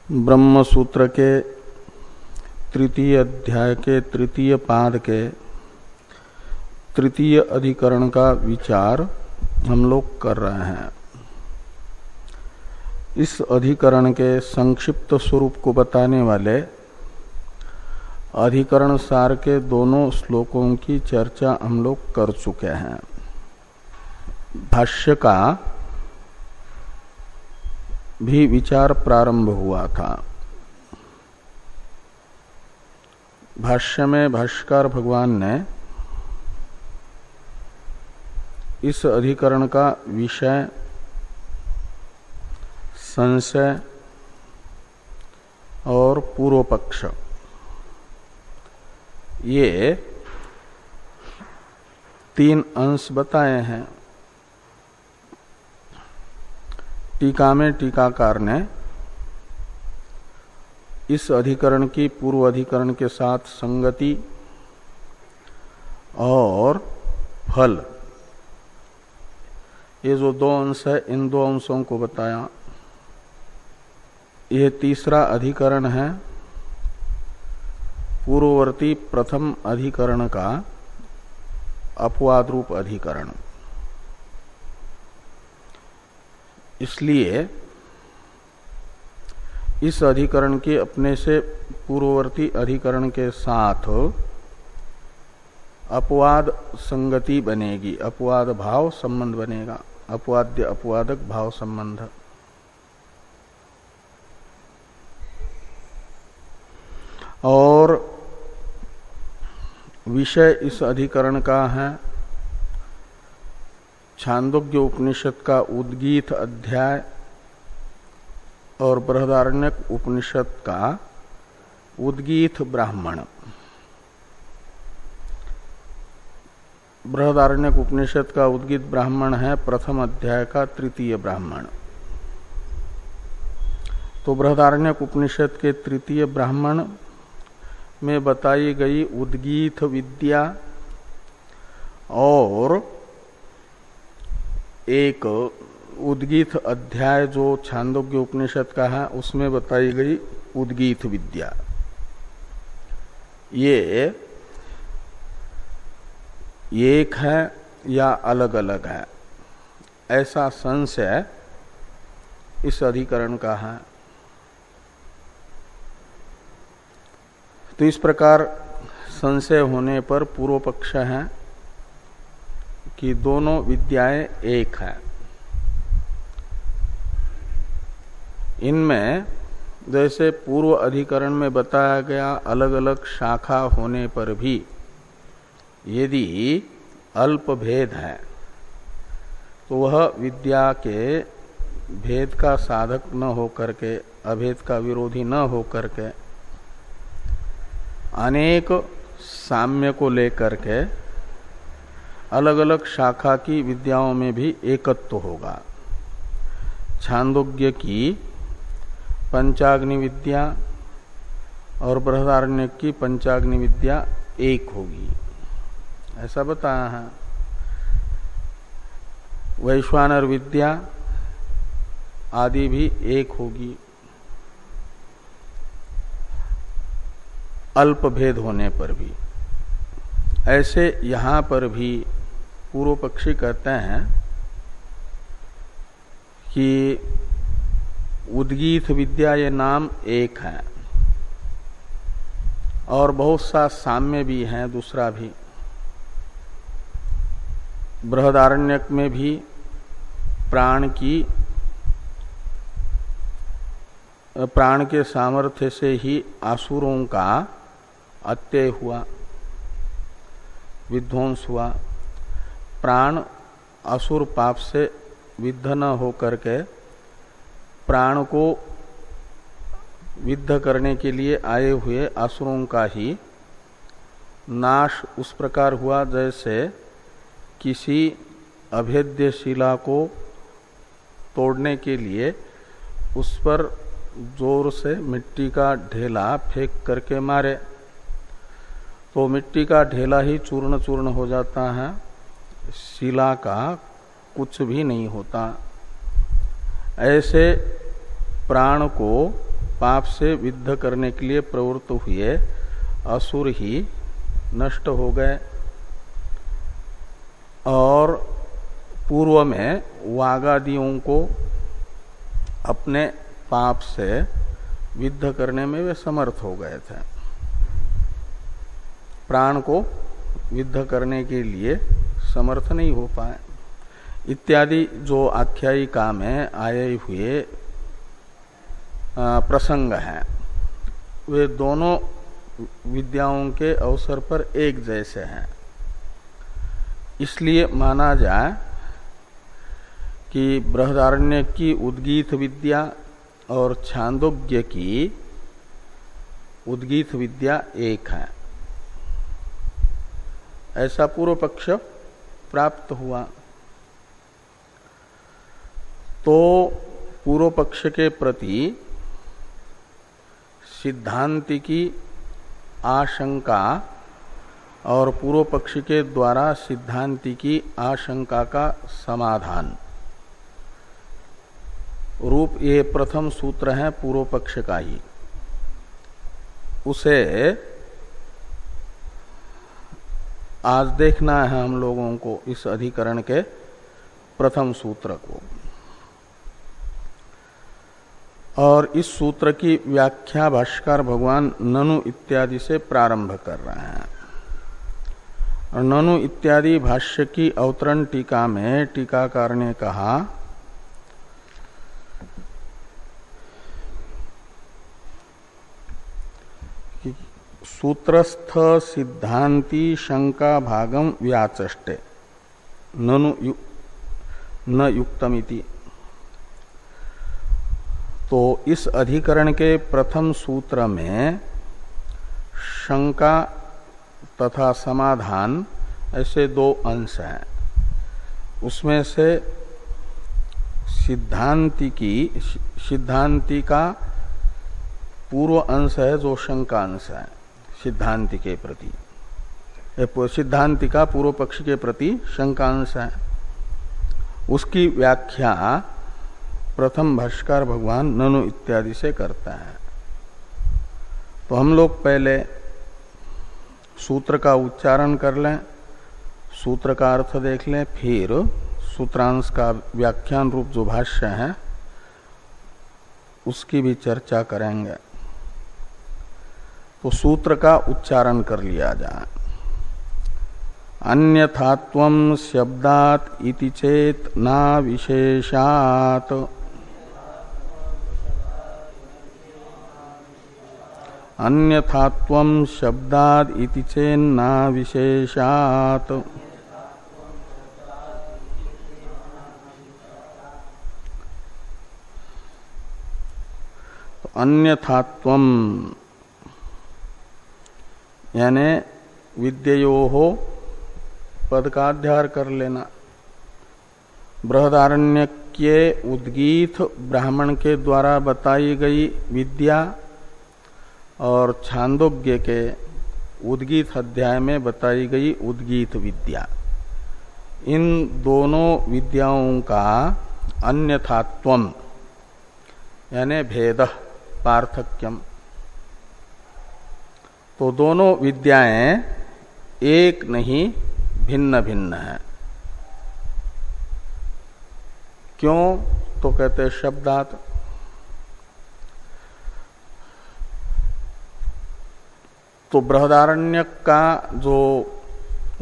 ब्रह्म सूत्र के तृतीय अध्याय के तृतीय पाद के तृतीय अधिकरण का विचार हम लोग कर रहे हैं। इस अधिकरण के संक्षिप्त स्वरूप को बताने वाले अधिकरण सार के दोनों श्लोकों की चर्चा हम लोग कर चुके हैं। भाष्य का भी विचार प्रारंभ हुआ था। भाष्य में भाष्यकार भगवान ने इस अधिकरण का विषय, संशय और पूर्व पक्ष ये तीन अंश बताए हैं। टीका में टीकाकार ने इस अधिकरण की पूर्व अधिकरण के साथ संगति और फल, ये जो दो अंश है, इन दो अंशों को बताया। यह तीसरा अधिकरण है पूर्ववर्ती प्रथम अधिकरण का अपवाद रूप अधिकरण। इसलिए इस अधिकरण के अपने से पूर्ववर्ती अधिकरण के साथ अपवाद संगति बनेगी, अपवाद भाव संबंध बनेगा, अपवाद्य अपवादक भाव संबंध। और विषय इस अधिकरण का है छांदोग्य उपनिषद का उद्गीत अध्याय और बृहदारण्यक उपनिषद का उद्गीत ब्राह्मण। बृहदारण्यक उपनिषद का उद्गीत ब्राह्मण है प्रथम अध्याय का तृतीय ब्राह्मण। तो बृहदारण्यक उपनिषद के तृतीय ब्राह्मण में बताई गई उद्गीत विद्या और एक उद्गीत अध्याय जो छांदोग्य उपनिषद का है उसमें बताई गई उद्गीत विद्या, ये एक है या अलग अलग है, ऐसा संशय इस अधिकरण का है। तो इस प्रकार संशय होने पर पूर्व पक्ष है कि दोनों विद्याएं एक है। इनमें जैसे पूर्व अधिकरण में बताया गया अलग अलग शाखा होने पर भी यदि अल्प भेद है तो वह विद्या के भेद का साधक न होकर के, अभेद का विरोधी न होकर के अनेक साम्य को लेकर के अलग अलग शाखा की विद्याओं में भी एकत्व होगा। छांदोग्य की पंचाग्नि विद्या और बृहदारण्यक की पंचाग्नि विद्या एक होगी, ऐसा बताया है। वैश्वानर विद्या आदि भी एक होगी, अल्प भेद होने पर भी। ऐसे यहां पर भी पूर्व पक्षी कहते हैं कि उद्गीत विद्या ये नाम एक है और बहुत सा साम्य भी है दूसरा भी। बृहदारण्यक में भी प्राण के सामर्थ्य से ही असुरों का अत्यय हुआ, विध्वंस हुआ। प्राण असुर पाप से विद्ध न होकर के प्राण को विद्ध करने के लिए आए हुए असुरों का ही नाश उस प्रकार हुआ जैसे किसी अभेद्य शिला को तोड़ने के लिए उस पर जोर से मिट्टी का ढेला फेंक करके मारे तो मिट्टी का ढेला ही चूर्ण चूर्ण हो जाता है, शिला का कुछ भी नहीं होता। ऐसे प्राण को पाप से विद्ध करने के लिए प्रवृत्त हुए असुर ही नष्ट हो गए और पूर्व में वागादियों को अपने पाप से विद्ध करने में वे समर्थ हो गए थे। प्राण को विद्ध करने के लिए समर्थ नहीं हो पाए इत्यादि जो आख्यायिका में आए हुए प्रसंग हैं वे दोनों विद्याओं के अवसर पर एक जैसे हैं। इसलिए माना जाए कि बृहदारण्य की उद्गीत विद्या और छांदोग्य की उद्गीत विद्या एक है, ऐसा पूर्व पक्ष प्राप्त हुआ। तो पूर्व पक्ष के प्रति सिद्धांति की आशंका और पूर्व पक्ष के द्वारा सिद्धांति की आशंका का समाधान रूप ये प्रथम सूत्र है पूर्व पक्ष का ही। उसे आज देखना है हम लोगों को इस अधिकरण के प्रथम सूत्र को। और इस सूत्र की व्याख्या भाष्यकार भगवान ननु इत्यादि से प्रारंभ कर रहे हैं। और ननु इत्यादि भाष्य की अवतरण टीका में टीकाकार ने कहा कि सूत्रस्थ सिद्धांति शंका भागम व्याचष्टे ननु न युक्तमिति। तो इस अधिकरण के प्रथम सूत्र में शंका तथा समाधान ऐसे दो अंश हैं। उसमें से सिद्धांति का पूर्व अंश है जो शंका अंश है सिद्धांति के प्रति, सिद्धांति का पूर्व पक्ष के प्रति शंका अंश है। उसकी व्याख्या प्रथम भाष्यकार भगवान ननु इत्यादि से करता है। तो हम लोग पहले सूत्र का उच्चारण कर लें, सूत्र का अर्थ देख लें, फिर सूत्रांश का व्याख्यान रूप जो भाष्य है उसकी भी चर्चा करेंगे। तो सूत्र का उच्चारण कर लिया जाए। अन्यथात्वं शब्दात् इति चेत ना विशेषात् अन्यथात्वं शब्दाद् इति चेन्ना विशेषात् तो अन्यथात्वं यानी विद्ययोः पद का अध्यार कर लेना। बृहदारण्यके उद्गीत ब्राह्मण के द्वारा बताई गई विद्या और छांदोग्य के उद्गीत अध्याय में बताई गई उद्गीत विद्या, इन दोनों विद्याओं का अन्यथात्वम यानी भेद पार्थक्यम। तो दोनों विद्याएं एक नहीं भिन्न भिन्न है। क्यों? तो कहते शब्दात। तो बृहदारण्यक का जो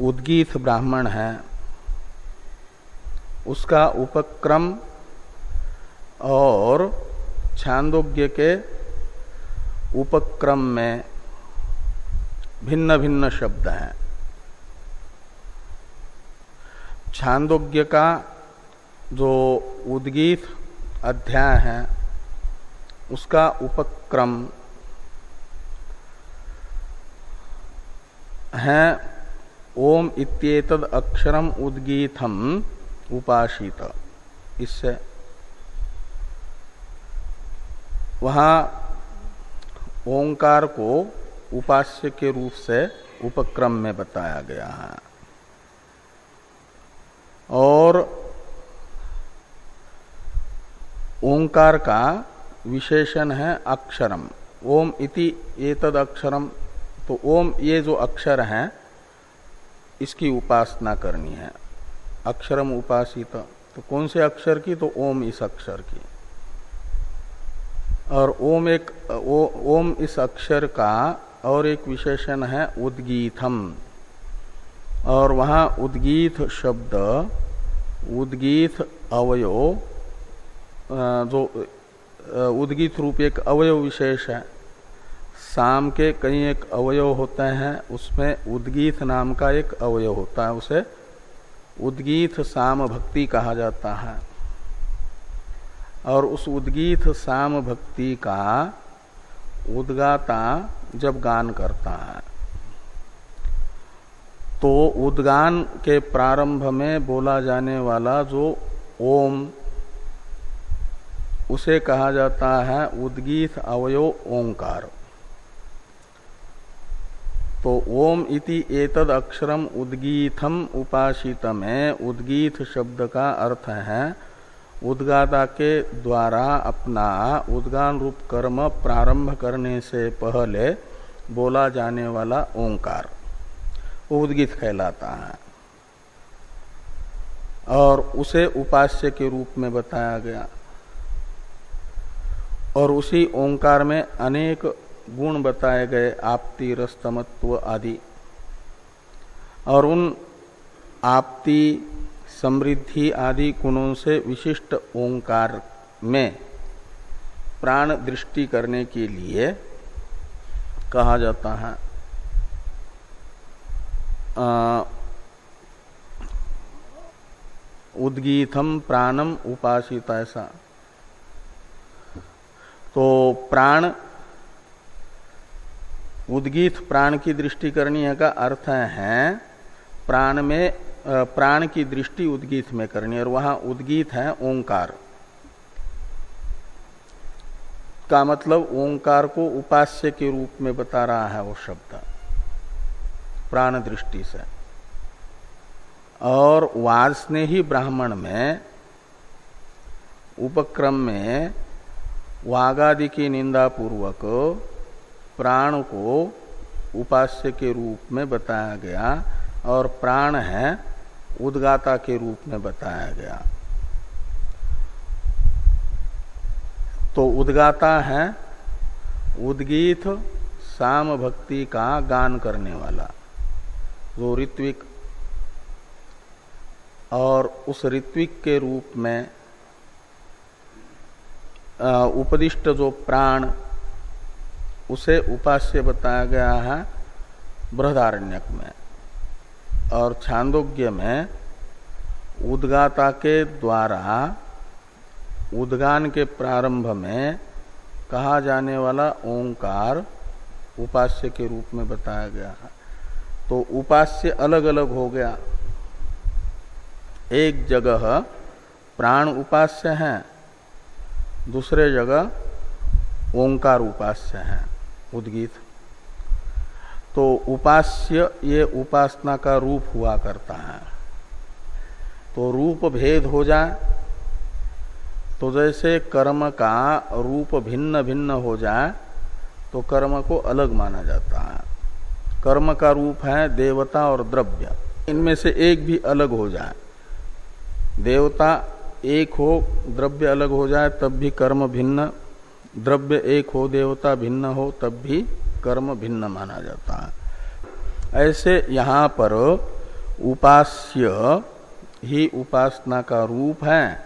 उद्गीत ब्राह्मण है उसका उपक्रम और छांदोग्य के उपक्रम में भिन्न भिन्न शब्द हैं। छांदोग्य का जो उद्गीत अध्याय है उसका उपक्रम है ओम इत्येतद अक्षरम उद्गीतम उपासित। इससे वहां ओंकार को उपास्य के रूप से उपक्रम में बताया गया है। और ओंकार का विशेषण है अक्षरम। ओम इति एतद अक्षरम, तो ओम ये जो अक्षर है इसकी उपासना करनी है। अक्षरम उपासित, तो कौन से अक्षर की? तो ओम इस अक्षर की। और ओम इस अक्षर का और एक विशेषण है उद्गीतम। और वहां उद्गीत शब्द, उद्गीत अवयव, जो उद्गीत रूप एक अवयव विशेष है। साम के कई एक अवयव होते हैं, उसमें उद्गीत नाम का एक अवयव होता है, उसे उद्गीत साम भक्ति कहा जाता है। और उस उद्गीत साम भक्ति का उद्गाता जब गान करता है तो उद्गान के प्रारंभ में बोला जाने वाला जो ओम, उसे कहा जाता है उद्गीत अवयव ओंकार। तो ओम इति एतद अक्षरम उद्गीतम उपासित में उद्गीत शब्द का अर्थ है उद्गाता के द्वारा अपना उद्गान रूप कर्म प्रारंभ करने से पहले बोला जाने वाला ओंकार, उद्गीत कहलाता है। और उसे उपास्य के रूप में बताया गया। और उसी ओंकार में अनेक गुण बताए गए, आप्ति, रसतमत्व आदि। और उन आप्ति, समृद्धि आदि गुणों से विशिष्ट ओंकार में प्राण दृष्टि करने के लिए कहा जाता है उद्गीतम प्राणम उपासित, ऐसा। तो प्राण, उद्गीत प्राण की दृष्टि करनी है का अर्थ है प्राण में, प्राण की दृष्टि उद्गीत में करनी है। और वहां उद्गीत है ओंकार का मतलब ओंकार को उपास्य के रूप में बता रहा है वो शब्द प्राण दृष्टि से। और वार्ष्णेयी ब्राह्मण में उपक्रम में वागादि की निंदा पूर्वक प्राण को उपास्य के रूप में बताया गया और प्राण है उद्गाता के रूप में बताया गया। तो उद्गाता है उद्गीत साम भक्ति का गान करने वाला जो ऋत्विक, और उस ऋत्विक के रूप में उपदिष्ट जो प्राण, उसे उपास्य बताया गया है बृहदारण्यक में। और छांदोग्य में उद्गाता के द्वारा उद्गान के प्रारंभ में कहा जाने वाला ओंकार उपास्य के रूप में बताया गया है। तो उपास्य अलग अलग हो गया। एक जगह प्राण उपास्य है, दूसरे जगह ओंकार उपास्य है, उद्गीत। तो उपास्य ये उपासना का रूप हुआ करता है। तो रूप भेद हो जाए तो जैसे कर्म का रूप भिन्न भिन्न हो जाए तो कर्म को अलग माना जाता है। कर्म का रूप है देवता और द्रव्य, इनमें से एक भी अलग हो जाए, देवता एक हो द्रव्य अलग हो जाए तब भी कर्म भिन्न, द्रव्य एक हो देवता भिन्न हो तब भी कर्म भिन्न माना जाता है। ऐसे यहाँ पर उपास्य ही उपासना का रूप है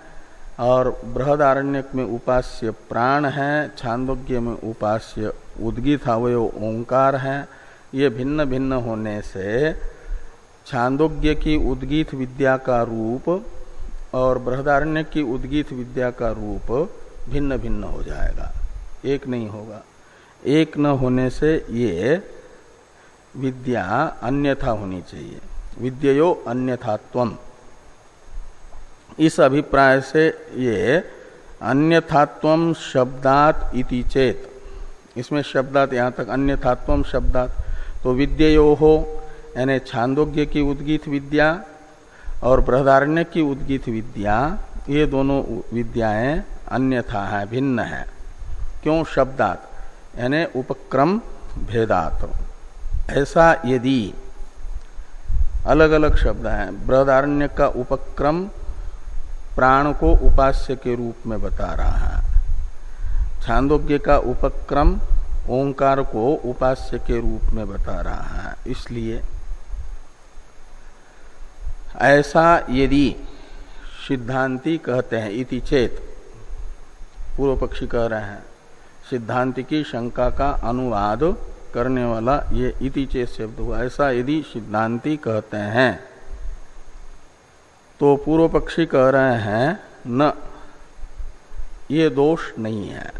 और बृहदारण्यक में उपास्य प्राण है, छांदोग्य में उपास्य उद्गीत अवयव ओंकार है। ये भिन्न भिन्न होने से छांदोग्य की उद्गीत विद्या का रूप और बृहदारण्यक की उद्गीत विद्या का रूप भिन्न भिन्न हो जाएगा, एक नहीं होगा। एक न होने से ये विद्या अन्यथा होनी चाहिए, विद्ययो अन्यथात्वम। इस अभिप्राय से ये अन्यथात्वम शब्दात इति चेत, इसमें शब्दात यहाँ तक अन्यथात्वम शब्दात, तो विद्ययो हो यानी छांदोग्य की उद्गीत विद्या और बृहदारण्य की उद्गीत विद्या, ये दोनों विद्याएं अन्यथा है, भिन्न है। क्यों शब्दात यानी उपक्रम भेदात। ऐसा यदि अलग अलग शब्द हैं, बृहदारण्यक का उपक्रम प्राण को उपास्य के रूप में बता रहा है, छांदोग्य का उपक्रम ओंकार को उपास्य के रूप में बता रहा है। इसलिए ऐसा यदि सिद्धांती कहते हैं, इति चेत पूर्व पक्षी कह रहे हैं, सिद्धांति की शंका का अनुवाद करने वाला ये इति चेत शब्द हुआ। ऐसा यदि सिद्धांती कहते हैं तो पूर्व पक्षी कह रहे हैं न, ये दोष नहीं है।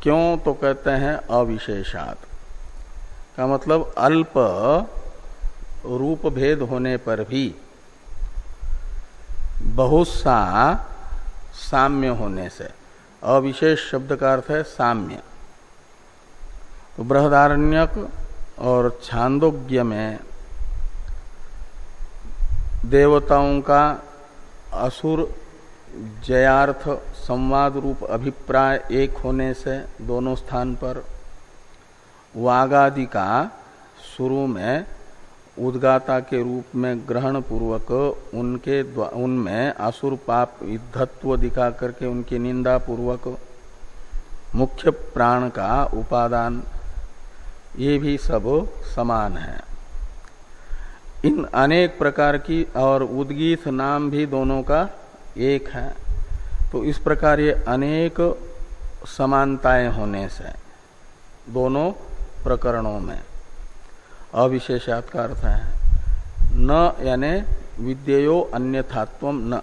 क्यों? तो कहते हैं अविशेषात, का मतलब अल्प रूप भेद होने पर भी बहुत सा साम्य होने से, अविशेष शब्द का अर्थ है साम्य। तो बृहदारण्यक और छांदोग्य में देवताओं का असुर जयार्थ संवाद रूप अभिप्राय एक होने से दोनों स्थान पर, वागादि का शुरू में उद्गाता के रूप में ग्रहण पूर्वक उनमें असुर पाप युद्धत्व दिखा करके उनकी निंदा पूर्वक मुख्य प्राण का उपादान, ये भी सब समान है। इन अनेक प्रकार की, और उद्गीत नाम भी दोनों का एक है। तो इस प्रकार ये अनेक समानताएं होने से दोनों प्रकरणों में अविशेषात का अर्थ है न, यानी विद्ययो अन्यथात्वम न,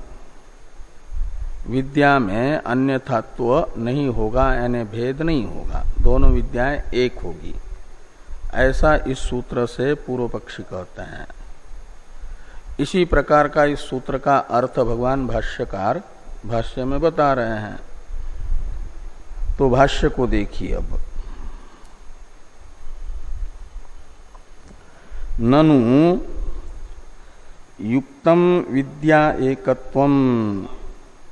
विद्या में अन्यथात्व नहीं होगा, यानी भेद नहीं होगा, दोनों विद्याएं एक होगी। ऐसा इस सूत्र से पूर्व पक्षी कहते हैं। इसी प्रकार का इस सूत्र का अर्थ भगवान भाष्यकार भाष्य में बता रहे हैं। तो भाष्य को देखिए अब। ननु युक्तम विद्या एकत्वम,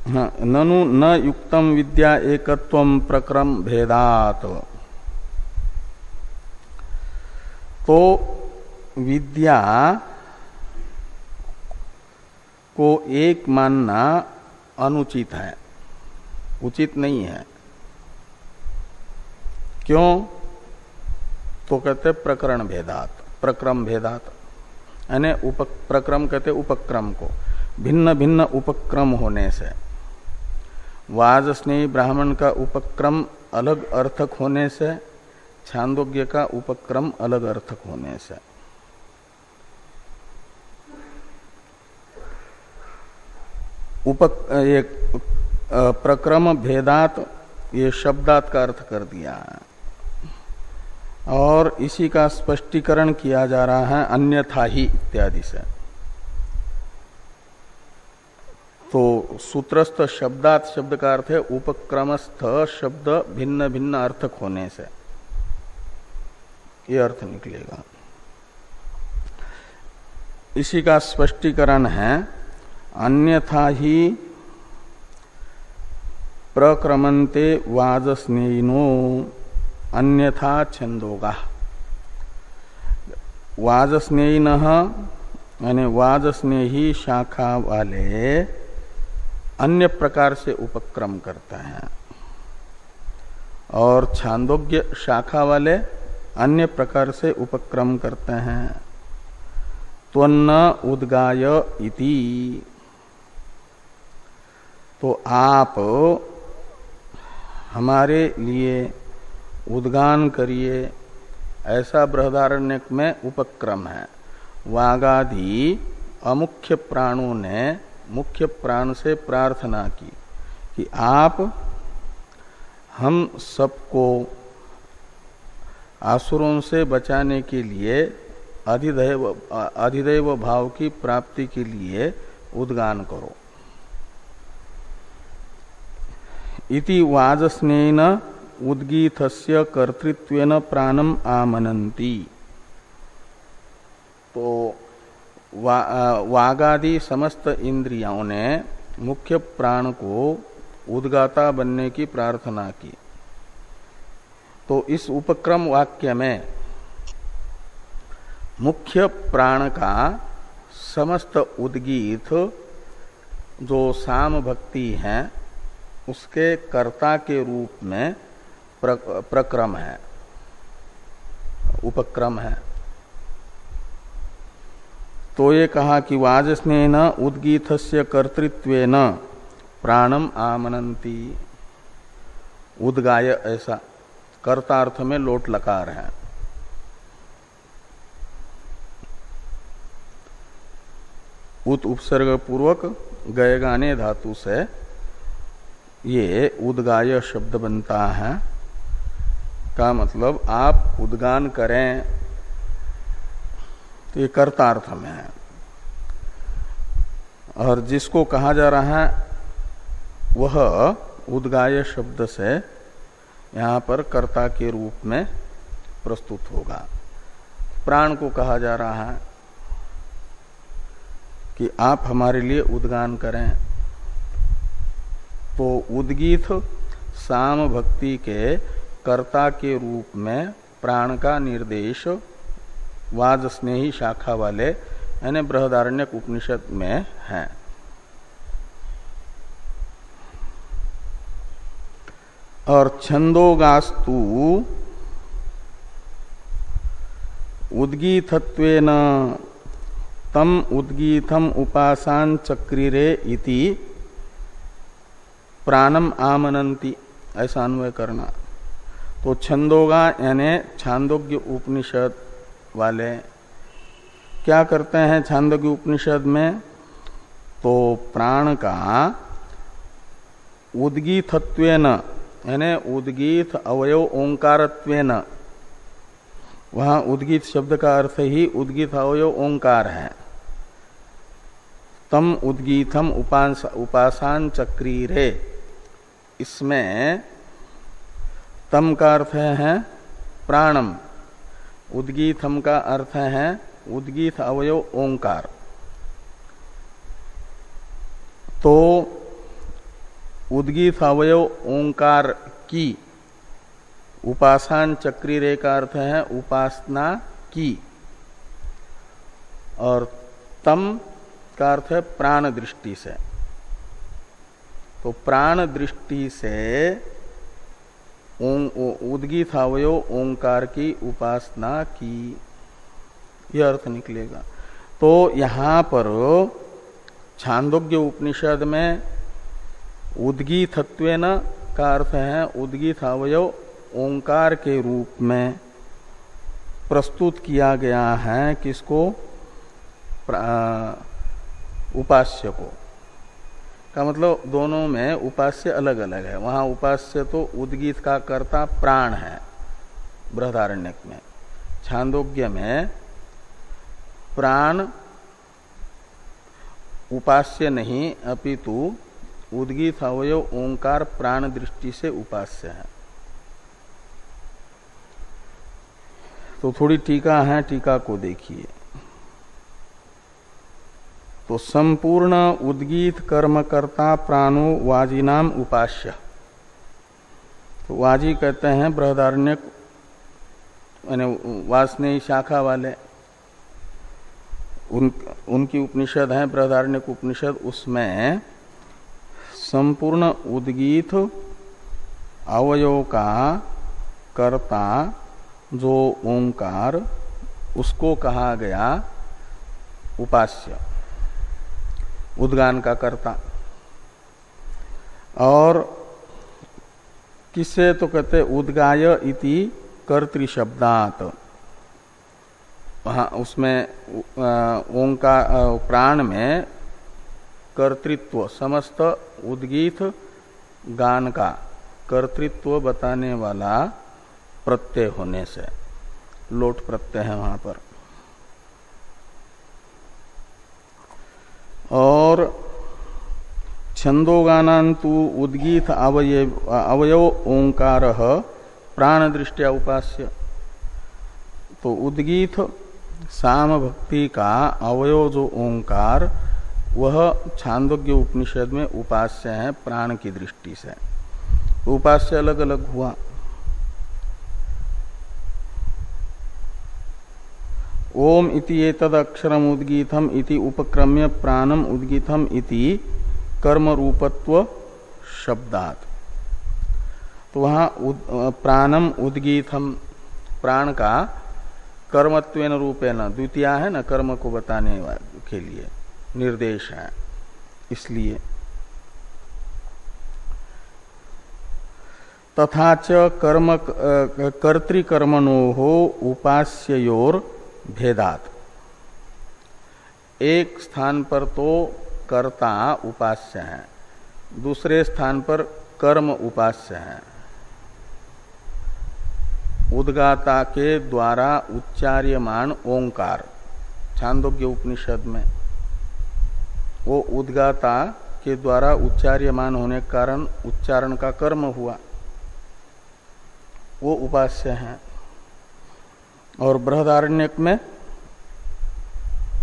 ननु न युक्तम विद्या एकत्वम प्रक्रम भेदात। तो विद्या को एक मानना अनुचित है, उचित नहीं है। क्यों? तो कहते प्रकरण भेदात, प्रक्रम भेदात, यानी प्रक्रम कहते उपक्रम को, भिन्न भिन्न उपक्रम होने से। वाजस्नेही ब्राह्मण का उपक्रम अलग अर्थक होने से, छांदोग्य का उपक्रम अलग अर्थक होने से। ये प्रक्रम भेदात, ये शब्दात का अर्थ कर दिया है, और इसी का स्पष्टीकरण किया जा रहा है अन्यथा ही इत्यादि से। तो सूत्रस्थ शब्दात शब्द का अर्थ है उपक्रमस्थ शब्द भिन्न भिन्न अर्थक होने से, ये अर्थ निकलेगा। इसी का स्पष्टीकरण है अन्यथा ही प्रक्रमन्ते वाजस्नेयिनो अन्यथा छंदोगा। वाजस्नेयिनः यानी वाजस्नेही शाखा वाले अन्य प्रकार से उपक्रम करते हैं, और छांदोग्य शाखा वाले अन्य प्रकार से उपक्रम करते हैं। त्वन्न उद्गाय इति, तो आप हमारे लिए उद्गान करिए, ऐसा बृहदारण्यक में उपक्रम है। वागादि अमुख्य प्राणों ने मुख्य प्राण से प्रार्थना की कि आप हम सबको आसुरों से बचाने के लिए अधिदैव भाव की प्राप्ति के लिए उद्गान करो। इति वाजस्नेन उद्गीतस्य कर्तृत्वेन प्राणम आमनन्ति। तो वागादि समस्त इंद्रियों ने मुख्य प्राण को उद्गाता बनने की प्रार्थना की, तो इस उपक्रम वाक्य में मुख्य प्राण का समस्त उद्गीत जो साम भक्ति है उसके कर्ता के रूप में प्रक्रम है, उपक्रम है। तो ये कहा कि वाजस्नेन उद्गीतस्य कर्तृत्वेन प्राणम आमनन्ति, उद्गाय ऐसा कर्तार्थ में लोट लकार है। उत उपसर्ग पूर्वक गयगाने धातु से ये उद्गाय शब्द बनता है, का मतलब आप उद्गान करें, तो ये कर्तार्थ में है। और जिसको कहा जा रहा है वह उद्गाय शब्द से यहाँ पर कर्ता के रूप में प्रस्तुत होगा। प्राण को कहा जा रहा है कि आप हमारे लिए उद्गान करें, तो उद्गीत साम भक्ति के कर्ता के रूप में प्राण का निर्देश वाजस्नेही शाखा वाले यानी बृहदारण्यक उपनिषद में है। और छंदोगास्तु उद्गीतत्वेन तम उद्गीतम उपासान चक्रिरे इति प्राणम आमनन्ति, ऐसा अन्वय करना। तो छंदोगा यानी छांदोग्य उपनिषद वाले क्या करते हैं छांदोग्य उपनिषद में, तो प्राण का उद्गीतत्वेन यानी उद्गीत अवयव ओंकारत्वेन, वहां उद्गीत शब्द का अर्थ ही उद्गीत अवयव ओंकार है। तम उद्गीतम उपासान चक्रीरे, इसमें तम का अर्थ है प्राणम, उद्गीतम का अर्थ है उद्गीत अवयव ओंकार। तो उद्गीत अवयव ओंकार की उपासान चक्रीरे का अर्थ है उपासना की, और तम का अर्थ है प्राण दृष्टि से। तो प्राण दृष्टि से उद्गीत अवयव ओंकार की उपासना की, यह अर्थ निकलेगा। तो यहां पर छांदोग्य उपनिषद में उद्गीतत्वेन का अर्थ है उद्गीत अवयव ओंकार के रूप में प्रस्तुत किया गया है। किसको? उपास्य को। का मतलब दोनों में उपास्य अलग अलग है। वहां उपास्य तो उद्गीत का कर्ता प्राण है बृहदारण्यक में, छांदोग्य में प्राण उपास्य नहीं अपितु उद्गीत अवयव ओंकार प्राण दृष्टि से उपास्य है। तो थोड़ी टीका है, टीका को देखिए। तो संपूर्ण उद्गीत कर्मकर्ता प्राणो वाजीनाम उपास्य। तो वाजी कहते हैं बृहदारण्यक यानी वासनेयी शाखा वाले, उनकी उपनिषद है बृहदारण्यक उपनिषद। उसमें संपूर्ण उद्गीत अवयव का कर्ता जो ओंकार, उसको कहा गया उपास्य, उद्गान का कर्ता। और किससे? तो कहते उद्गाय इति कर्तृशब्दात। वहां उसमें ओंकार प्राण में कर्तृत्व, समस्त उद्गीत गान का कर्तृत्व बताने वाला प्रत्यय होने से, लोट प्रत्यय है वहां पर। और छंदोगानांतु उद्गीत अवयव ओंकार प्राण दृष्टिया उपास्य। तो उद्गीत साम भक्ति का अवयव जो ओंकार वह छांदोग्य उपनिषद में उपास्य है प्राण की दृष्टि से। उपास्य अलग अलग हुआ। ओम इति एतद अक्षरम उद्गीतम इति उपक्रम्य प्राणम उद्गीतम इति कर्म रूपत्व शब्दात। तो वहां प्राणम उद्गीतम, प्राण का कर्मत्वेन रूपेण, द्वितीया है न, कर्म को बताने के लिए निर्देश है, इसलिए। तथा च कर्म कर्तृकर्मणोः उपास्ययोर भेदात। एक स्थान पर तो कर्ता उपास्य है, दूसरे स्थान पर कर्म उपास्य है। उद्गाता के द्वारा उच्चार्यमान ओंकार, छांदोग्य उपनिषद में वो उद्गाता के द्वारा उच्चार्यमान होने के कारण उच्चारण का कर्म हुआ, वो उपास्य है। और बृहदारण्यक में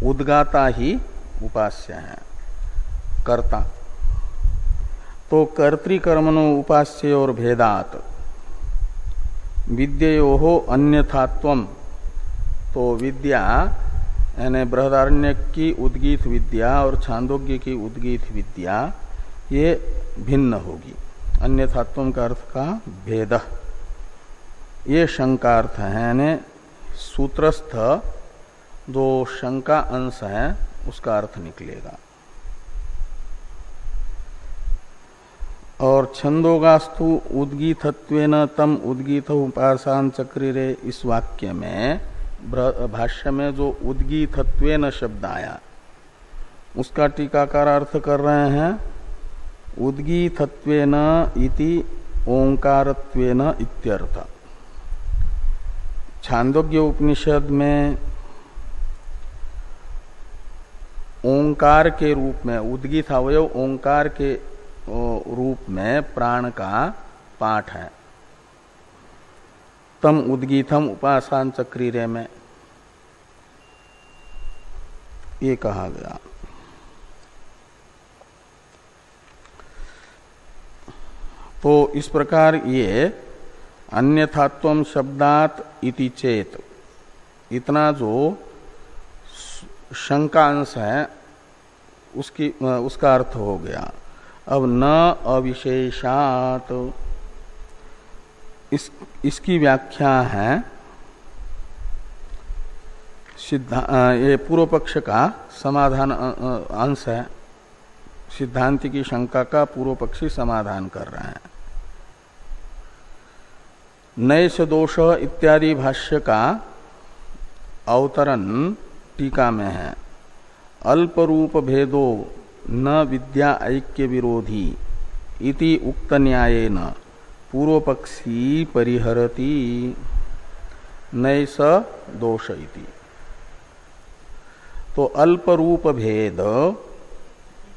उद्गाता ही उपास्य है, कर्ता। तो कर्तृकर्मणो उपास्य और भेदात विद्ययो अन्यथात्वम। तो विद्या यानी बृहदारण्यक की उद्गीत विद्या और छांदोग्य की उद्गीत विद्या ये भिन्न होगी। अन्यथात्वम का अर्थ का भेद, ये शंकार्थ है, यानी सूत्रस्थ जो शंका अंश है उसका अर्थ निकलेगा। और छंदोगास्तु उद्गीतत्वेन तम उद्गीत उपासान चक्रिरे, इस वाक्य में भाष्य में जो उद्गीतत्वेन शब्द आया उसका टीकाकार अर्थ कर रहे हैं उद्गीतत्वेन इति ओंकारत्वेन इत्यर्थ। छांदोग्य उपनिषद में ओंकार के रूप में, उद्गीत अवयव ओंकार के रूप में प्राण का पाठ है। तम उद्गीतम उपासान चक्रीरे में ये कहा गया। तो इस प्रकार ये अन्यथात्वम शब्दात इति चेत, इतना जो शंकांश है उसका अर्थ हो गया। अब न अविशेषात, इसकी व्याख्या है ये पूर्व पक्ष का समाधान अंश है। सिद्धांति की शंका का पूर्व पक्षी समाधान कर रहे हैं। नैष दोष इत्यादि भाष्य का अवतरण टीका में है। अल्प रूप भेदो न विद्या ऐक्य विरोधी इति उक्त न्यायेन पूर्व पक्षी परिहरति नैष दोष इति। तो अल्प रूप भेद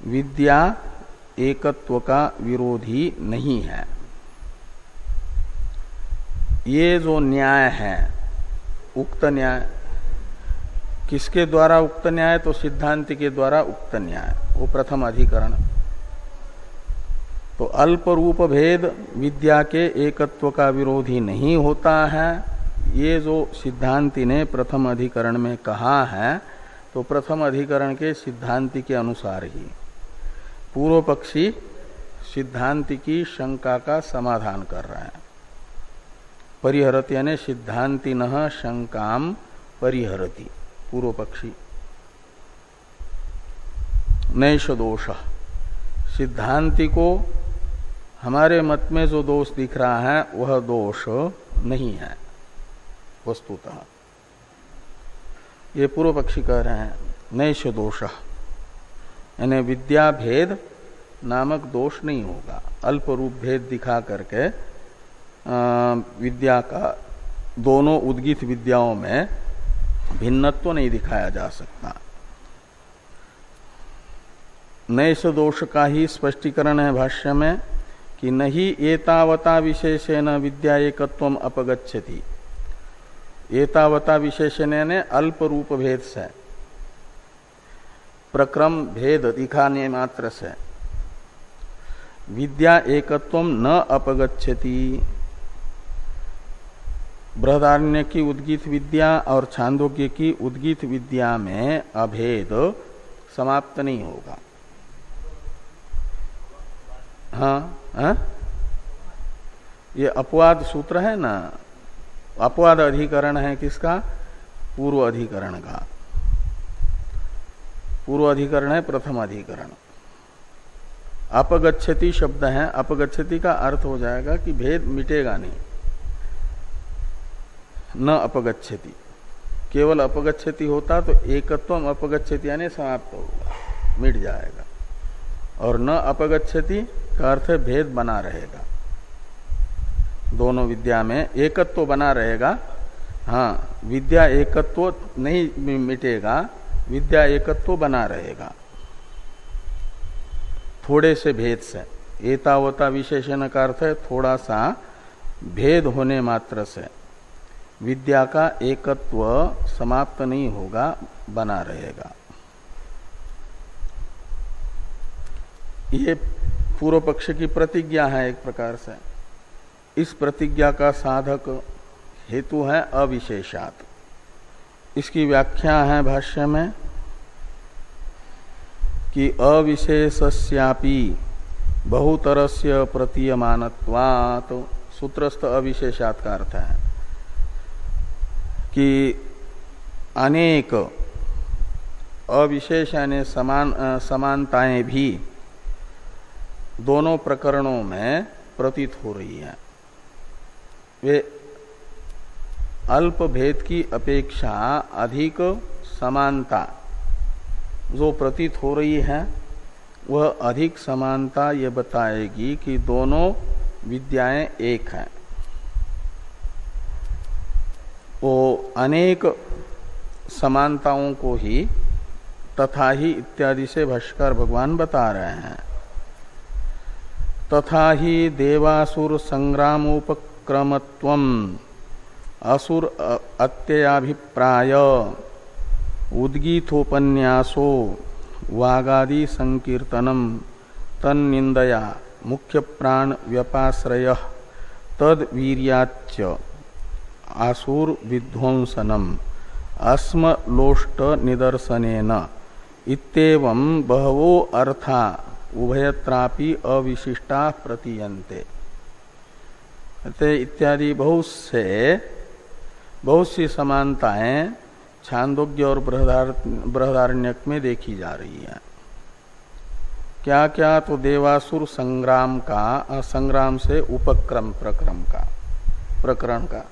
विद्या एकत्व का विरोधी नहीं है। ये जो न्याय है, उक्त न्याय, किसके द्वारा उक्त न्याय? तो सिद्धांति के द्वारा उक्त न्याय, वो प्रथम अधिकरण। तो अल्प रूप भेद विद्या के एकत्व का विरोधी नहीं होता है, ये जो सिद्धांति ने प्रथम अधिकरण में कहा है, तो प्रथम अधिकरण के सिद्धांति के अनुसार ही पूर्व पक्षी सिद्धांति की शंका का समाधान कर रहे हैं। परिहरति यानी सिद्धांति न शंकाम परिहरति, पूर्व पक्षी। नैष दोष, सिद्धांति को हमारे मत में जो दोष दिख रहा है वह दोष नहीं है वस्तुतः, ये पूर्व पक्षी कह रहे हैं। नैष दोष यानी विद्या भेद नामक दोष नहीं होगा। अल्प रूप भेद दिखा करके विद्या का दोनों उद्गीत विद्याओं में भिन्नत्व नहीं दिखाया जा सकता। नैष दोष का ही स्पष्टीकरण है भाष्य में कि नहीं एतावता विशेषेण विद्या एकत्वम अपगच्छति। एतावता विशेषण यानी अल्प रूप भेद से, प्रक्रम भेद दिखाने मात्र से विद्या एकत्वम न अपगच्छति। बृहदारण्य की उद्गीत विद्या और छांदोग्य की उद्गीत विद्या में अभेद समाप्त नहीं होगा। हाँ, ये अपवाद सूत्र है ना, अपवाद अधिकरण है किसका? पूर्व अधिकरण का। पूर्व अधिकरण है प्रथम अधिकरण। अपगच्छति शब्द है, अपगच्छति का अर्थ हो जाएगा कि भेद मिटेगा नहीं, न अपगच्छति। केवल अपगच्छति होता तो एकत्वम अपगच्छति यानी समाप्त होगा, मिट जाएगा। और न अपगच्छति का अर्थ है भेद बना रहेगा, दोनों विद्या में एकत्व बना रहेगा। हाँ, विद्या एकत्व नहीं मिटेगा, विद्या एकत्व बना रहेगा थोड़े से भेद से। एतावता विशेषण का अर्थ है थोड़ा सा भेद होने मात्र से विद्या का एकत्व समाप्त नहीं होगा, बना रहेगा। ये पूर्व पक्ष की प्रतिज्ञा है एक प्रकार से। इस प्रतिज्ञा का साधक हेतु है अविशेषात्। इसकी व्याख्या है भाष्य में कि अविशेषस्यापि बहुतरस्य प्रतीयमानत्वात्। सूत्रस्थ अविशेषात् का अर्थ है कि अनेक अविशेष यानी समानताएं भी दोनों प्रकरणों में प्रतीत हो रही है। वे अल्प भेद की अपेक्षा अधिक समानता जो प्रतीत हो रही है, वह अधिक समानता ये बताएगी कि दोनों विद्याएं एक हैं। वो अनेक समानताओं को ही तथा ही इत्यादि से भाष्यकार भगवान बता रहे हैं। तथा ही देवासुर संग्रामोपक्रमत्वम असुर अत्ययाभिप्राय उद्गीतोपन्यासो वागादि संकीर्तनम तन्निंदया मुख्य प्राण व्यपाश्रय तद वीर्याच्च आसुर विध्वंसनम अस्मलोष्ट निदर्शनेन इत्येवं बहवो अर्था उभयत्रापि अविशिष्टा प्रतीयन्ते। इत्यादि बहुत सी समानताएं छांदोग्य और बृहदारण्यक में देखी जा रही है। क्या क्या? तो देवासुर संग्राम का, संग्राम से उपक्रम प्रकरण का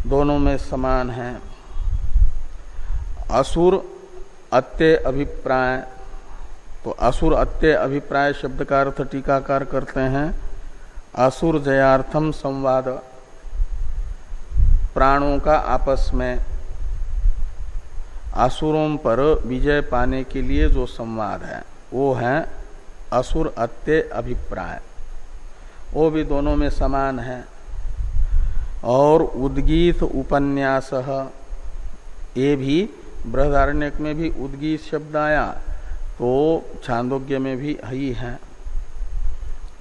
दोनों में समान है। असुर अत्य अभिप्राय, तो असुर अत्य अभिप्राय शब्द का अर्थ टीकाकार करते हैं असुर जयार्थम संवाद, प्राणों का आपस में असुरों पर विजय पाने के लिए जो संवाद है वो है असुर अत्य अभिप्राय, वो भी दोनों में समान है। और उद्गीत उपन्यास, ये भी बृहदारण्यक में भी उद्गीत शब्द आया तो छांदोग्य में भी ही है।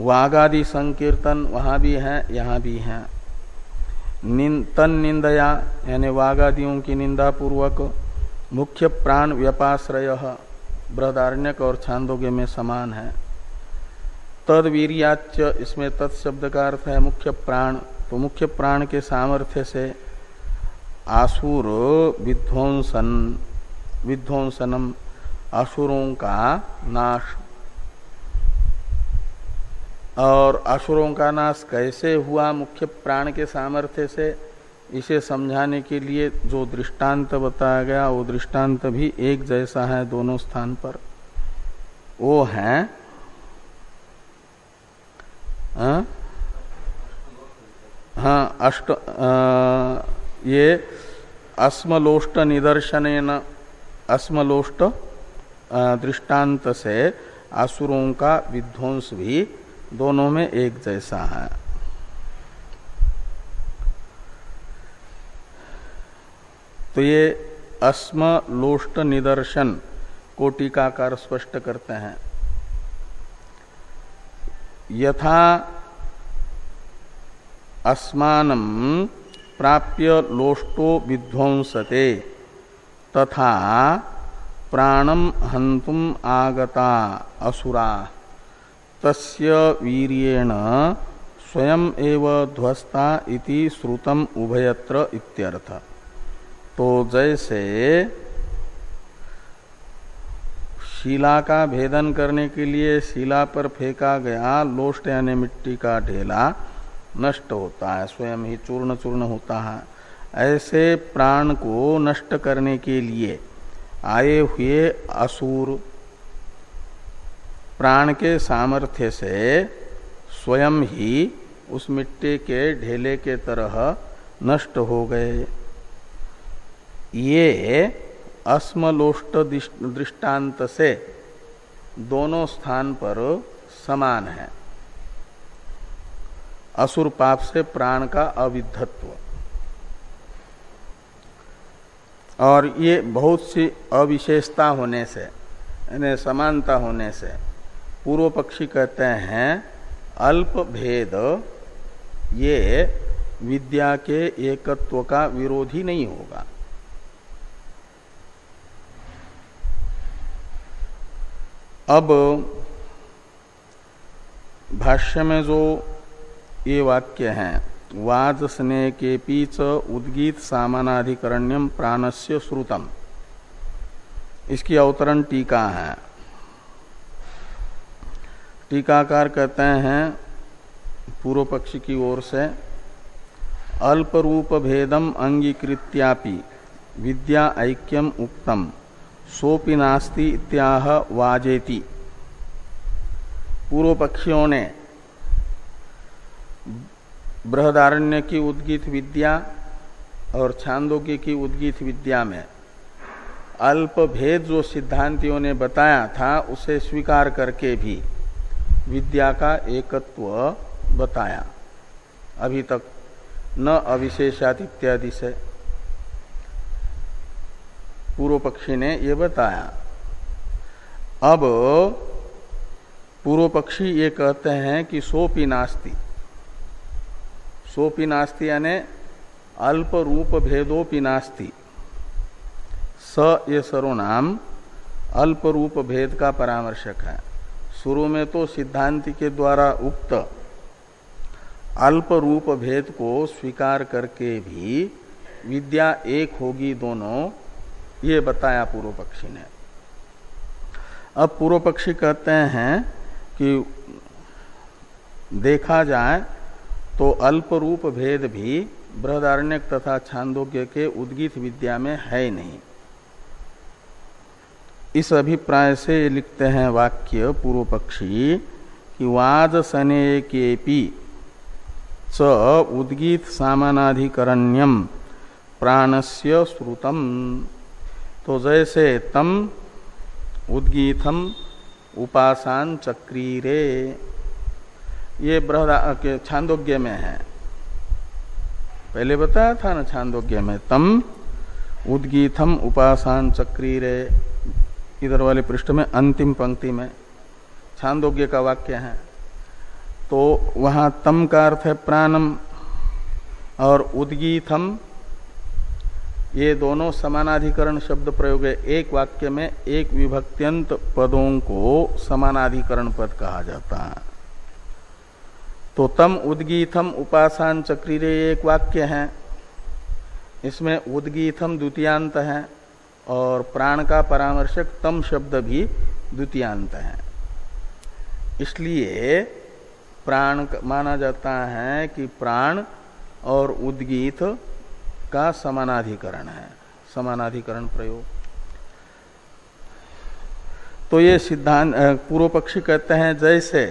वागादि संकीर्तन वहां भी है, यहाँ भी है। तन निंदया यानी वागादियों की निंदा पूर्वक मुख्य प्राण व्यपाश्रय बृहदारण्यक और छांदोग्य में समान है। तद वीर्याच्च, इसमें तत्शब्द का अर्थ है मुख्य प्राण, तो मुख्य प्राण के सामर्थ्य से आसुर विध्वंसनम असुरों का नाश। और असुरों का नाश कैसे हुआ मुख्य प्राण के सामर्थ्य से, इसे समझाने के लिए जो दृष्टांत बताया गया वो दृष्टांत भी एक जैसा है दोनों स्थान पर। वो है ये अस्मलोष्ट निदर्शनेन, अस्मलोष्ट दृष्टांत से असुरों का विध्वंस भी दोनों में एक जैसा है। तो ये अस्मलोष्ट निदर्शन को टीकाकार स्पष्ट करते हैं। यथा अस्मानं प्राप्य लोष्टो विध्वंसते तथा प्राणम हंतुम आगता असुरा तस्य वीर्येण स्वयं एव ध्वस्ता इति श्रुतम उभयत्र इत्यर्थ। तो जैसे शिला का भेदन करने के लिए शिला पर फेंका गया लोष्ट यानी मिट्टी का ढेला नष्ट होता है, स्वयं ही चूर्ण चूर्ण होता है, ऐसे प्राण को नष्ट करने के लिए आए हुए असुर प्राण के सामर्थ्य से स्वयं ही उस मिट्टी के ढेले के तरह नष्ट हो गए। ये अस्मलोष्ट दृष्टांत से दोनों स्थान पर समान है। असुर पाप से प्राण का अविद्धत्व, और ये बहुत सी अविशेषता होने से यानी समानता होने से पूर्व पक्षी कहते हैं अल्प भेद ये विद्या के एकत्व का विरोधी नहीं होगा। अब भाष्य में जो ये वाक्य हैं वाज स्नेह के पीच उद्गीत सामानाधिकरण्यम प्राणस्य श्रुतम, इसकी अवतरण टीका है। टीकाकार कहते हैं पूर्व पक्षी की ओर से अल्प रूप भेदम अंगीकृत्यापि विद्या ऐक्यम उक्तम सोपि नास्ति इत्याह वाजेति। पूर्व पक्षियों ने बृहदारण्य की उद्गीत विद्या और छांदोग्य की उद्गीत विद्या में अल्प भेद जो सिद्धांतियों ने बताया था उसे स्वीकार करके भी विद्या का एकत्व बताया, अभी तक न अविशेषात इत्यादि से पूर्व पक्षी ने ये बताया। अब पूर्व पक्षी ये कहते हैं कि सोपि नास्ति, सोपि नास्ति यानी अल्प रूप भेदोपि नास्ति। स ये सर्वनाम अल्प रूप भेद का परामर्शक है। शुरू में तो सिद्धांति के द्वारा उक्त अल्प रूप भेद को स्वीकार करके भी विद्या एक होगी दोनों, ये बताया पूर्व पक्षी ने। अब पूर्व पक्षी कहते हैं कि देखा जाए तो अल्प रूप भेद भी बृहदारण्यक तथा छांदोग्य के उद्गीत विद्या में है नहीं। इस अभिप्राय से लिखते हैं वाक्य पूर्व पक्षी कि वाज सने केपि च उद्गीत सामानाधिकरण्यम प्राणस्य श्रुतम। तो जैसे तम उद्गीतम उपासान चक्रीरे, ये बृहद छांदोग्य में है, पहले बताया था ना छांदोग्य में तम उद्गीतम उपासान चक्रीरे, इधर वाले पृष्ठ में अंतिम पंक्ति में छांदोग्य का वाक्य है। तो वहां तम का अर्थ है प्राणम और उद्गीतम, ये दोनों समानाधिकरण शब्द प्रयोग है। एक वाक्य में एक विभक्त्यंत पदों को समानाधिकरण पद कहा जाता है। तो तम उद्गीतम उपासान चक्रीरे एक वाक्य है, इसमें उद्गीतम द्वितीयांत है और प्राण का परामर्शक तम शब्द भी द्वितीयांत है, इसलिए प्राण माना जाता है कि प्राण और उद्गीत का समानाधिकरण है, समानाधिकरण प्रयोग। तो ये सिद्धांत पूर्व पक्षी कहते हैं जैसे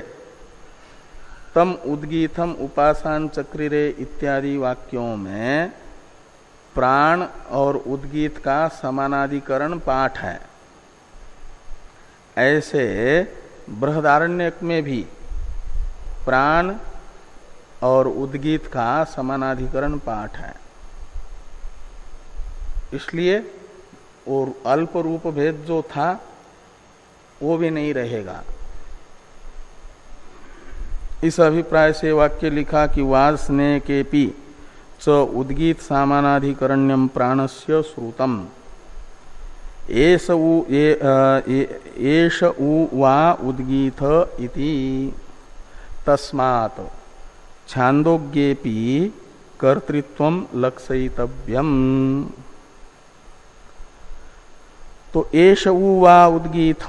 तम उद्गीतम उपासान चक्रिरे इत्यादि वाक्यों में प्राण और उद्गीत का समानाधिकरण पाठ है, ऐसे बृहदारण्यक में भी प्राण और उद्गीत का समानाधिकरण पाठ है। इसलिए और अल्प रूप भेद जो था वो भी नहीं रहेगा। इस अभिप्राय से वाक्य लिखा कि वासने केपि च उद्गीत सामानाधिकरण्यम प्राणस्य श्रुतम एष उ वा उद्गीत इति तस्मात् छांदोग्येपि कर्तृत्वम लक्षयितव्यम। तो एष उ वा उद्गीत,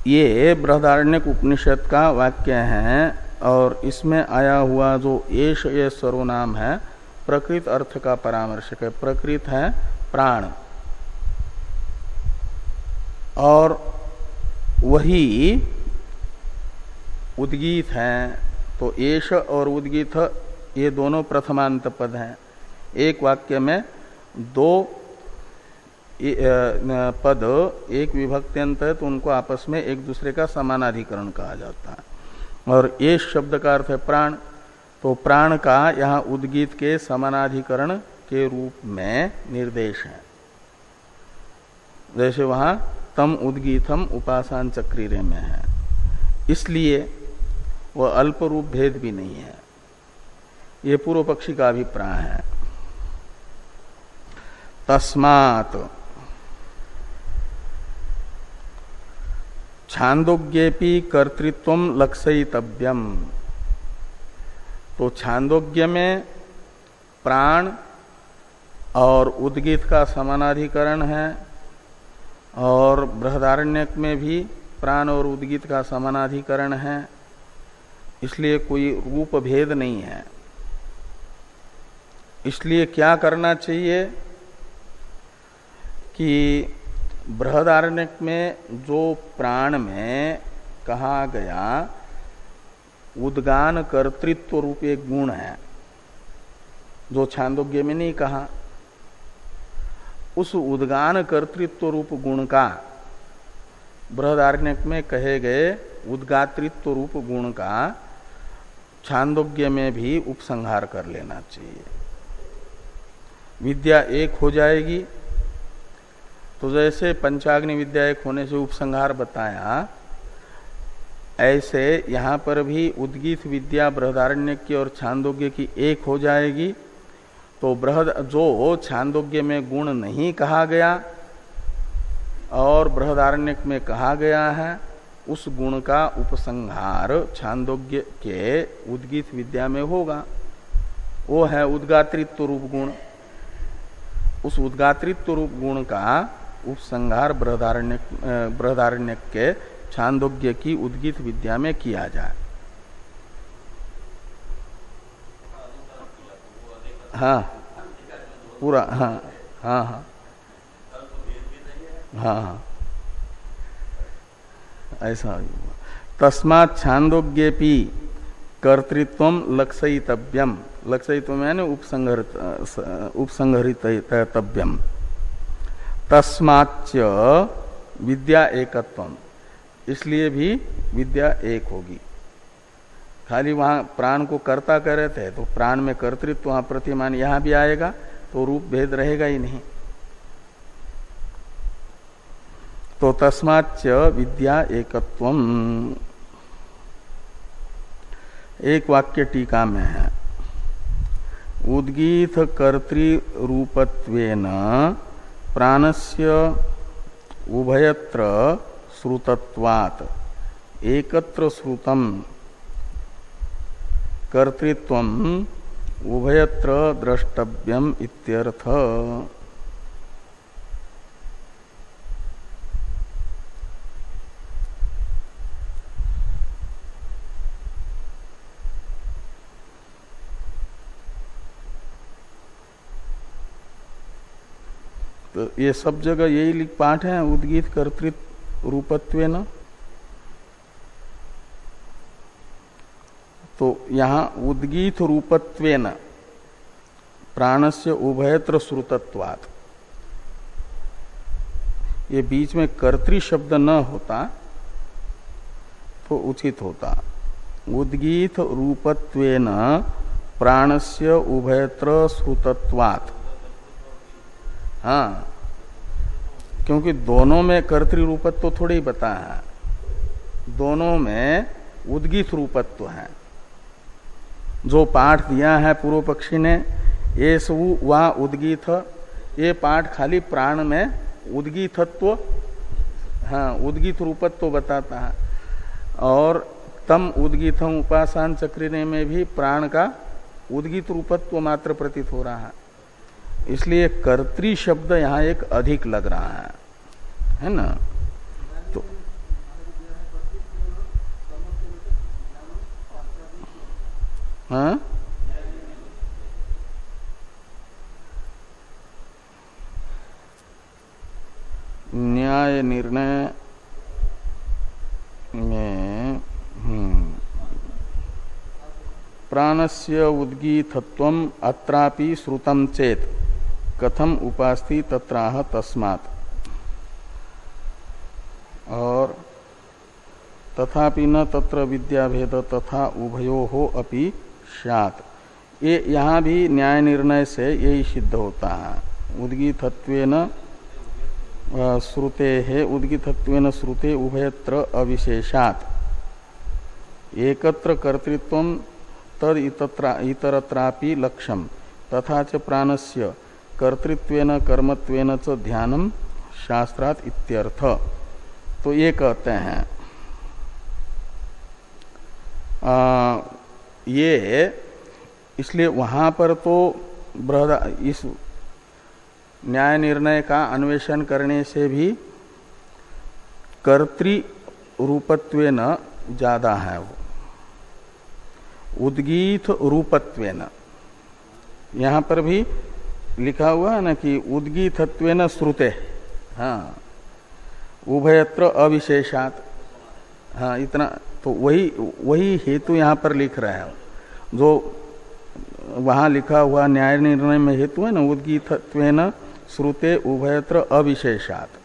ये बृहदारण्यक उपनिषद का वाक्य है और इसमें आया हुआ जो एष ये सर्वनाम है प्रकृत अर्थ का परामर्शक है। प्रकृत है प्राण और वही उद्गीत है। तो एष और उद्गीत ये दोनों प्रथमांत पद हैं। एक वाक्य में दो पद एक विभक्त्यंत है तो उनको आपस में एक दूसरे का समानाधिकरण कहा जाता है। और एष शब्द का अर्थ है प्राण, तो प्राण का यहाँ उद्गीत के समानाधिकरण के रूप में निर्देश है। जैसे वहां तम उद्गीतम उपासान चक्रीरे में है, इसलिए वह अल्प रूप भेद भी नहीं है। ये पूर्व पक्षी का अभिप्राय है। तस्मात् छांदोग्येपि कर्तृत्वम लक्षयितव्यम। तो छांदोग्य में प्राण और उद्गीत का समानाधिकरण है और बृहदारण्यक में भी प्राण और उद्गीत का समानाधिकरण है, इसलिए कोई रूप भेद नहीं है। इसलिए क्या करना चाहिए कि बृहदारण्यक में जो प्राण में कहा गया उद्गान कर्तृत्व रूप एक गुण है जो छांदोग्य में नहीं कहा, उस उद्गान कर्तृत्व रूप गुण का बृहदारण्यक में कहे गए उद्गातृत्व रूप गुण का छांदोग्य में भी उपसंहार कर लेना चाहिए। विद्या एक हो जाएगी। तो जैसे पंचाग्नि विद्या एक होने से उपसंहार बताया, ऐसे यहाँ पर भी उद्गीत विद्या बृहदारण्यक की और छांदोग्य की एक हो जाएगी। तो जो छांदोग्य में गुण नहीं कहा गया और बृहदारण्यक में कहा गया है, उस गुण का उपसंहार छांदोग्य के उद्गीत विद्या में होगा। वो है उद्गातृत्व रूप गुण। उस उद्गातृत्व रूप गुण का उपसंहार बृहदारण्यक के छांदोग्य की उद्गीत विद्या में किया जाए। हाँ पूरा, हाँ हाँ हाँ हाँ हाँ ऐसा हुआ। तस्मात् छांदोग्येपि कर्तृत्वम लक्षयितव्यम। लक्षयित्वम यानी उपसंहरितव्यम। तस्माच्च विद्या एकत्वम, इसलिए भी विद्या एक होगी। खाली वहां प्राण को कर्ता कह रहे थे तो प्राण में कर्तृत्व वहां प्रतिमान यहां भी आएगा तो रूप भेद रहेगा ही नहीं। तो तस्माच्च विद्या एकत्वम। एक वाक्य टीका में है, उद्गीत कर्तृ रूपत्वेन प्राणस्य उभयत्र श्रुतत्वात् एकत्र श्रुतम कर्तृत्वम उभयत्र द्रष्टव्यम इत्यर्थ। तो ये सब जगह यही पाठ है, उद्गीत कर्तृत्व रूपत्वेन। तो यहाँ उद्गीत रूपत्वेन प्राणस्य उभयत्र श्रुतत्वात्, ये बीच में कर्तृ शब्द न होता तो उचित होता। उद्गीत रूपत्वेन प्राणस्य उभयत्र श्रुतत्वात्। हाँ, क्योंकि दोनों में कर्तृ रूपत्व तो थोड़ी बता है, दोनों में उद्गीत रूपत्व है। जो पाठ दिया है पूर्व पक्षी ने, ये सब वह उद्गीत, ये पाठ खाली प्राण में उद्गीतत्व, हाँ उद्गीत रूपत्व बताता है। और तम उद्गीतम उपासन चक्रिने में भी प्राण का उद्गीत रूपत्व मात्र प्रतीत हो रहा है। इसलिए कर्तृ शब्द यहाँ एक अधिक लग रहा है ना। तो हाँ न्याय निर्णय में प्राणस्य उद्गीतत्वम अत्रापि श्रुतम चेत कथम उपास्ति तत्राह तस्मात्। और तथापि न तत्र विद्याभेद तथा उभयोः अपि स्यात्। ये यहाँ भी न्याय निर्णय से यही सिद्ध होता है। उद्गीतत्वेन श्रुते है, उद्गीतत्वेन श्रुते उभयत्र अविशेषात् एकत्र कर्तृत्वं तद इतरत्रापि लक्ष्यम तथा च प्राणस्य कर्तृत्वेन कर्मत्वेन च ध्यानम शास्त्रात् इत्यर्थ। तो ये कहते हैं ये इसलिए वहां पर तो इस न्याय निर्णय का अन्वेषण करने से भी कर्तृ रूपत्वेन ज्यादा है वो, उद्गीत रूपत्वेन। यहां पर भी लिखा हुआ है ना कि उद्गीतत्वेन श्रुते, हाँ उभयत्र अविशेषात्, हाँ इतना तो वही हेतु यहाँ पर लिख रहे हैं। जो वहां लिखा हुआ न्याय निर्णय में हेतु है ना उद्गीतत्वेन श्रुते उभयत्र अविशेषात्,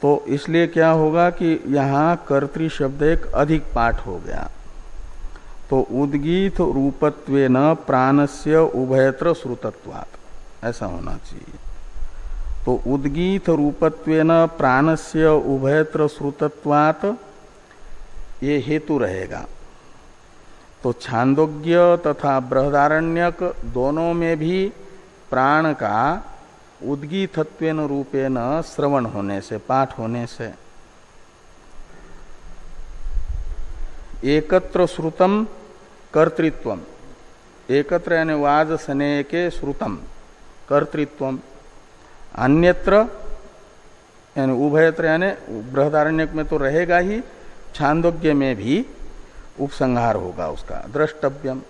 तो इसलिए क्या होगा कि यहाँ कर्तृ शब्द एक अधिक पाठ हो गया। तो उद्गीत रूपत्वेन प्राणस्य उभयत्र श्रुतत्वात् ऐसा होना चाहिए। तो उद्गीत रूपत्वेन प्राणस्य उभयत्र श्रुतत्वात् ये हेतु रहेगा। तो छांदोग्य तथा बृहदारण्यक दोनों में भी प्राण का उद्गीतत्वेन रूपेण श्रवण होने से, पाठ होने से, एकत्र श्रुतम कर्तृत्वम, एकत्र यानी वाज सने के श्रुतम कर्तृत्वम, अन्यत्र यानी उभयत्र यानी बृहदारण्यक में तो रहेगा ही, छांदोग्य में भी उपसंहार होगा उसका, द्रष्टव्यम,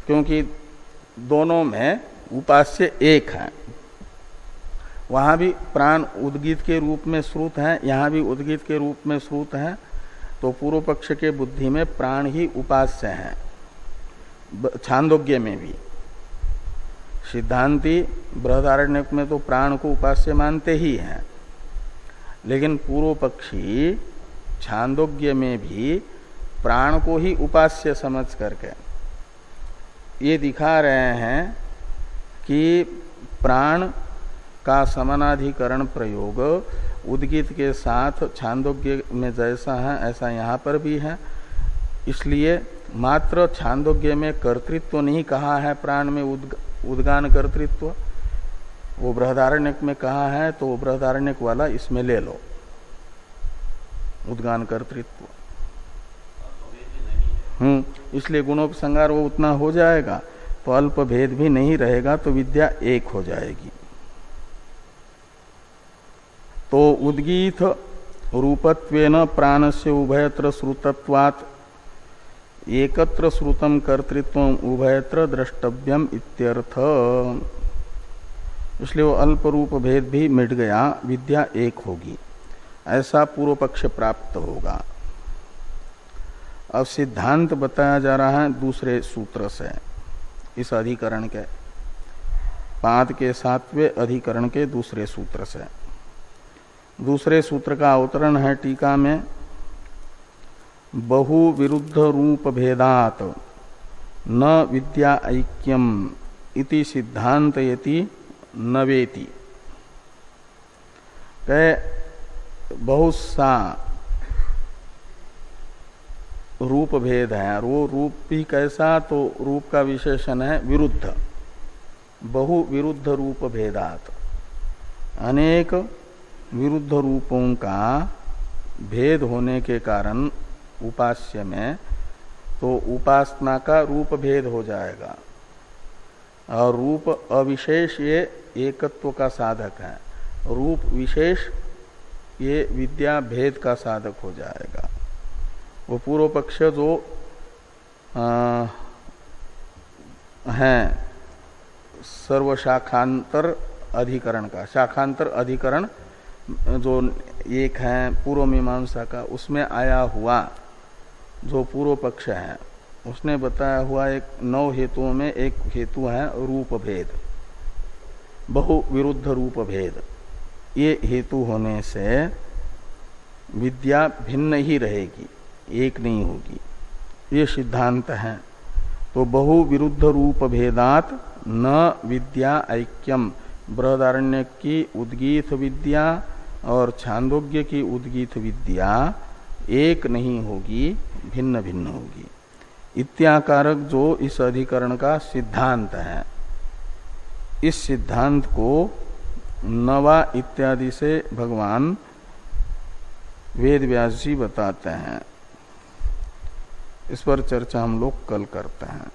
क्योंकि दोनों में उपास्य एक है। वहां भी प्राण उद्गीत के रूप में श्रुत है, यहाँ भी उद्गीत के रूप में श्रुत है। तो पूर्व पक्ष के बुद्धि में प्राण ही उपास्य है, छांदोग्य में भी। सिद्धांती बृहदारण्यक में तो प्राण को उपास्य मानते ही हैं, लेकिन पूर्व पक्षी छांदोग्य में भी प्राण को ही उपास्य समझ करके ये दिखा रहे हैं कि प्राण का समानाधिकरण प्रयोग उद्गीत के साथ छांदोग्य में जैसा है ऐसा यहाँ पर भी है। इसलिए मात्र छांदोग्य में कर्तृत्व नहीं कहा है, प्राण में उद्गान कर्तृत्व, वो बृहदारण्यक में कहा है, तो बृहदारण्यक वाला इसमें ले लो, उद्गान कर्तृत्व। इसलिए गुणोपसंहार वो उतना हो जाएगा, तो अल्प भेद भी नहीं रहेगा, तो विद्या एक हो जाएगी। तो उद्गीत रूपत्वेन प्राणस्य उभयत्र श्रुतत्वात् एकत्र श्रुतम कर्तृत्वम उभयत्र द्रष्टव्यम इत्यर्थ। इसलिए वो अल्प रूप भेद भी मिट गया, विद्या एक होगी, ऐसा पूर्व पक्ष प्राप्त होगा। अब सिद्धांत बताया जा रहा है दूसरे सूत्र से, इस अधिकरण के 5 के 7वें अधिकरण के दूसरे सूत्र से। दूसरे सूत्र का अवतरण है टीका में, बहु विरुद्ध रूप भेदात न विद्या ऐक्यम इति सिद्धांत यति नवेति। कहे बहुत सा रूप भेद है। वो रूप भी कैसा, तो रूप का विशेषण है विरुद्ध, बहु विरुद्ध रूप भेदात। अनेक विरुद्ध रूपों का भेद होने के कारण उपास्य में तो उपासना का रूप भेद हो जाएगा, और रूप अविशेष ये एकत्व का साधक है, रूप विशेष ये विद्या भेद का साधक हो जाएगा। वो पूर्व पक्ष जो है सर्वशाखांतर अधिकरण का, शाखांतर अधिकरण जो एक है पूर्व मीमांसा का, उसमें आया हुआ जो पूर्व पक्ष है उसने बताया हुआ एक 9 हेतुओं में एक हेतु है रूप भेद, बहु विरुद्ध रूप भेद। ये हेतु होने से विद्या भिन्न ही रहेगी, एक नहीं होगी, ये सिद्धांत है। तो बहु विरुद्ध रूप भेदात न विद्या ऐक्यम, बृहदारण्यक की उद्गीत विद्या और छांदोग्य की उद्गीत विद्या एक नहीं होगी, भिन्न भिन्न होगी। इत्याकारक जो इस अधिकरण का सिद्धांत है, इस सिद्धांत को नवा इत्यादि से भगवान वेद व्यास जी बताते हैं। इस पर चर्चा हम लोग कल करते हैं।